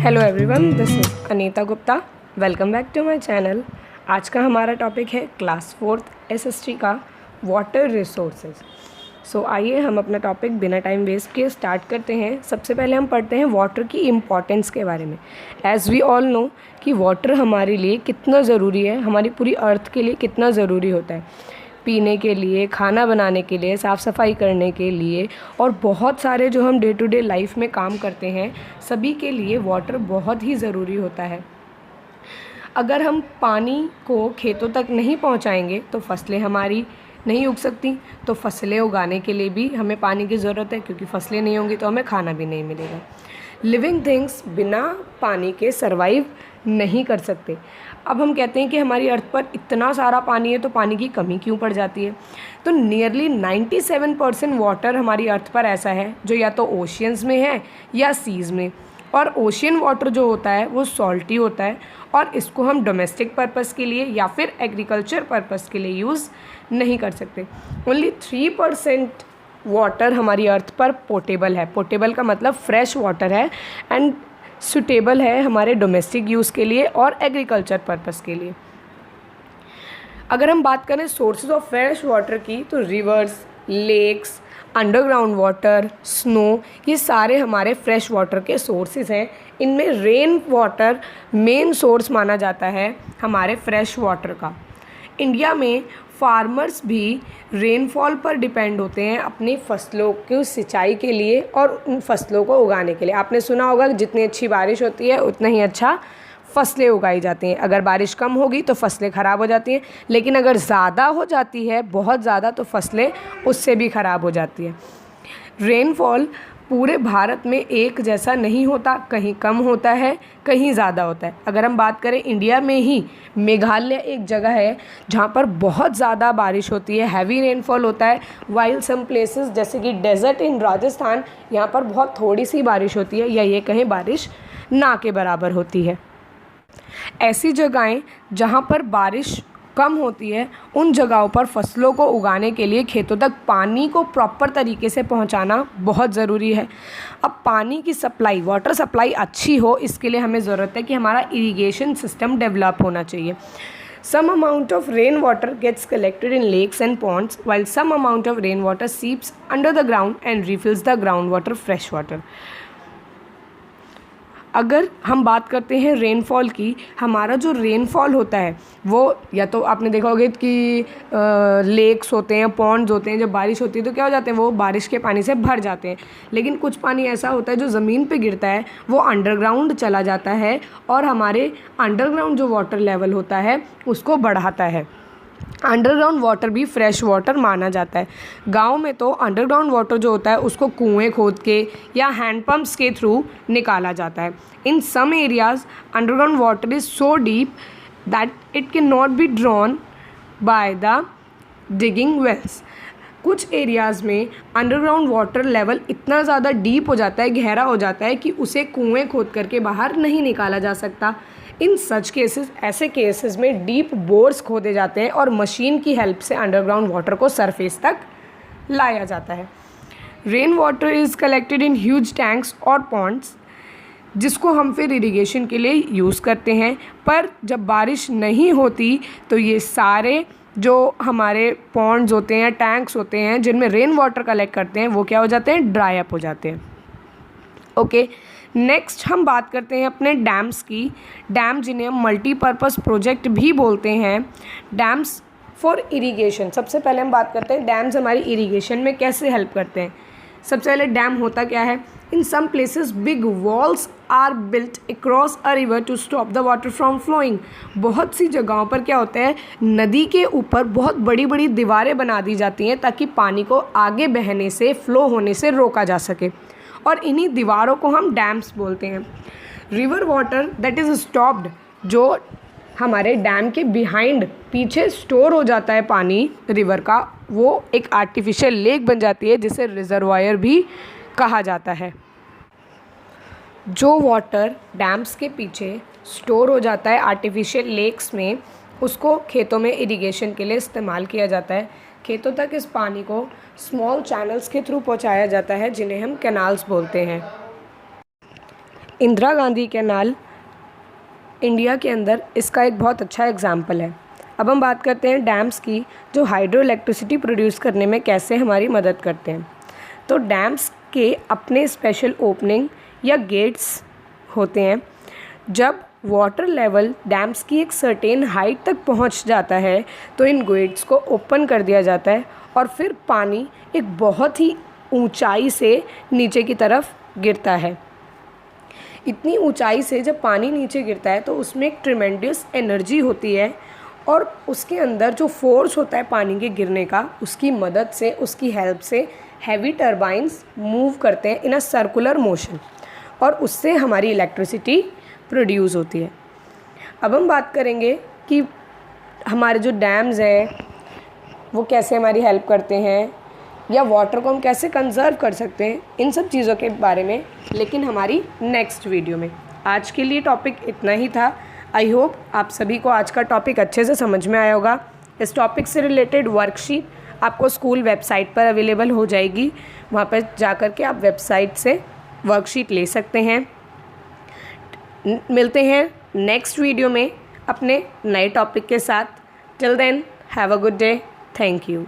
Hello everyone, this is Anita Gupta. Welcome back to my channel. आज का हमारा टॉपिक है क्लास 4th एसएसटी का वाटर रिसोर्सेज। सो आइए हम अपना टॉपिक बिना टाइम वेस्ट किए स्टार्ट करते हैं। सबसे पहले हम पढ़ते हैं वाटर की इम्पॉर्टेंस के बारे में। एज़ वी ऑल नो कि वाटर हमारे लिए कितना ज़रूरी है, हमारी पूरी अर्थ के लिए कितना ज़रूरी होता है, पीने के लिए, खाना बनाने के लिए, साफ़ सफाई करने के लिए और बहुत सारे जो हम डे टू डे लाइफ में काम करते हैं सभी के लिए वाटर बहुत ही ज़रूरी होता है। अगर हम पानी को खेतों तक नहीं पहुंचाएंगे तो फसलें हमारी नहीं उग सकती। तो फसलें उगाने के लिए भी हमें पानी की ज़रूरत है, क्योंकि फसलें नहीं होंगी तो हमें खाना भी नहीं मिलेगा। लिविंग थिंग्स बिना पानी के सरवाइव नहीं कर सकते। अब हम कहते हैं कि हमारी अर्थ पर इतना सारा पानी है तो पानी की कमी क्यों पड़ जाती है? तो नियरली 97% वाटर हमारी अर्थ पर ऐसा है जो या तो ओशियंस में है या सीज़ में। और ओशियन वाटर जो होता है वो सॉल्टी होता है और इसको हम डोमेस्टिक पर्पस के लिए या फिर एग्रीकल्चर पर्पस के लिए यूज़ नहीं कर सकते। ओनली 3% वाटर हमारी अर्थ पर पोर्टेबल है। पोर्टेबल का मतलब फ्रेश वाटर है एंड सूटेबल है हमारे डोमेस्टिक यूज़ के लिए और एग्रीकल्चर पर्पस के लिए। अगर हम बात करें सोर्सेज ऑफ फ्रेश वाटर की तो rivers, lakes, underground water, snow, ये सारे हमारे फ्रेश वाटर के सोर्सेज हैं। इनमें रेन वाटर मेन सोर्स माना जाता है हमारे फ्रेश वाटर का। इंडिया में फार्मर्स भी रेनफॉल पर डिपेंड होते हैं अपनी फसलों की सिंचाई के लिए और उन फसलों को उगाने के लिए। आपने सुना होगा कि जितनी अच्छी बारिश होती है उतना ही अच्छा फसलें उगाई जाती हैं। अगर बारिश कम होगी तो फसलें ख़राब हो जाती हैं, लेकिन अगर ज़्यादा हो जाती है, बहुत ज़्यादा, तो फसलें उससे भी ख़राब हो जाती हैं। रेनफॉल पूरे भारत में एक जैसा नहीं होता, कहीं कम होता है, कहीं ज़्यादा होता है। अगर हम बात करें इंडिया में ही मेघालय एक जगह है जहाँ पर बहुत ज़्यादा बारिश होती है, हैवी रेनफॉल होता है, वाइल सम प्लेसेस जैसे कि डेजर्ट इन राजस्थान, यहाँ पर बहुत थोड़ी सी बारिश होती है या ये कहीं बारिश ना के बराबर होती है। ऐसी जगहें जहाँ पर बारिश कम होती है उन जगहों पर फसलों को उगाने के लिए खेतों तक पानी को प्रॉपर तरीके से पहुंचाना बहुत ज़रूरी है। अब पानी की सप्लाई, वाटर सप्लाई अच्छी हो, इसके लिए हमें ज़रूरत है कि हमारा इरिगेशन सिस्टम डेवलप होना चाहिए। Some amount of rainwater gets collected in lakes and ponds, while some amount of rainwater seeps under the ground and refills the groundwater fresh water. अगर हम बात करते हैं रेनफॉल की, हमारा जो रेनफॉल होता है वो या तो आपने देखा होगा कि लेक्स होते हैं, पॉन्ड्स होते हैं, जब बारिश होती है तो क्या हो जाते हैं, वो बारिश के पानी से भर जाते हैं। लेकिन कुछ पानी ऐसा होता है जो ज़मीन पे गिरता है, वो अंडरग्राउंड चला जाता है और हमारे अंडरग्राउंड जो वाटर लेवल होता है उसको बढ़ाता है। अंडरग्राउंड वाटर भी फ्रेश वाटर माना जाता है। गांव में तो अंडरग्राउंड वाटर जो होता है उसको कुएं खोद के या हैंडपम्प्स के थ्रू निकाला जाता है। In some areas underground water is so deep that it can not be drawn by the digging wells. कुछ एरियाज़ में अंडरग्राउंड वाटर लेवल इतना ज़्यादा डीप हो जाता है, गहरा हो जाता है कि उसे कुएं खोद करके बाहर नहीं निकाला जा सकता। इन सच केसेस, ऐसे केसेस में डीप बोर्स खोदे जाते हैं और मशीन की हेल्प से अंडरग्राउंड वाटर को सरफेस तक लाया जाता है। Rain water is collected in huge tanks और पॉन्ड्स, जिसको हम फिर इरिगेशन के लिए यूज़ करते हैं। पर जब बारिश नहीं होती तो ये सारे जो हमारे पॉन्ड्स होते हैं, टैंक्स होते हैं जिनमें रेन वाटर कलेक्ट करते हैं, वो क्या हो जाते हैं, ड्राई अप हो जाते हैं। ओके, नेक्स्ट हम बात करते हैं अपने डैम्स की। डैम जिन्हें हम मल्टीपर्पज़ प्रोजेक्ट भी बोलते हैं, डैम्स फॉर इरिगेशन। सबसे पहले हम बात करते हैं डैम्स हमारी इरिगेशन में कैसे हेल्प करते हैं। सबसे पहले डैम होता क्या है? In some places big walls are built across a river to stop the water from flowing. बहुत सी जगहों पर क्या होता है, नदी के ऊपर बहुत बड़ी बड़ी दीवारें बना दी जाती हैं ताकि पानी को आगे बहने से, फ्लो होने से रोका जा सके, और इन्हीं दीवारों को हम डैम्स बोलते हैं। River water that is stopped, जो हमारे डैम के बिहाइंड पीछे स्टोर हो जाता है पानी रिवर का, वो एक आर्टिफिशियल लेक बन जाती है जिसे रिजर्वायर भी कहा जाता है। जो वाटर डैम्स के पीछे स्टोर हो जाता है आर्टिफिशियल लेक्स में, उसको खेतों में इरिगेशन के लिए इस्तेमाल किया जाता है। खेतों तक इस पानी को स्मॉल चैनल्स के थ्रू पहुंचाया जाता है, जिन्हें हम कैनाल्स बोलते हैं। इंदिरा गांधी कैनाल इंडिया के अंदर इसका एक बहुत अच्छा एग्जाम्पल है। अब हम बात करते हैं डैम्स की, जो हाइड्रो इलेक्ट्रिसिटी प्रोड्यूस करने में कैसे हमारी मदद करते हैं। तो डैम्स के अपने स्पेशल ओपनिंग या गेट्स होते हैं। जब वाटर लेवल डैम्स की एक सर्टेन हाइट तक पहुंच जाता है तो इन गेट्स को ओपन कर दिया जाता है और फिर पानी एक बहुत ही ऊंचाई से नीचे की तरफ गिरता है। इतनी ऊंचाई से जब पानी नीचे गिरता है तो उसमें एक ट्रिमेंडियस एनर्जी होती है और उसके अंदर जो फोर्स होता है पानी के गिरने का, उसकी मदद से, उसकी हेल्प से हैवी टर्बाइंस मूव करते हैं इन अ सर्कुलर मोशन और उससे हमारी इलेक्ट्रिसिटी प्रोड्यूस होती है। अब हम बात करेंगे कि हमारे जो डैम्स हैं वो कैसे हमारी हेल्प करते हैं या वाटर को हम कैसे कंजर्व कर सकते हैं, इन सब चीज़ों के बारे में, लेकिन हमारी नेक्स्ट वीडियो में। आज के लिए टॉपिक इतना ही था। आई होप आप सभी को आज का टॉपिक अच्छे से समझ में आया होगा। इस टॉपिक से रिलेटेड वर्कशीट आपको स्कूल वेबसाइट पर अवेलेबल हो जाएगी, वहाँ पर जा कर के आप वेबसाइट से वर्कशीट ले सकते हैं। मिलते हैं नेक्स्ट वीडियो में अपने नए टॉपिक के साथ। Till then have a good day. Thank you.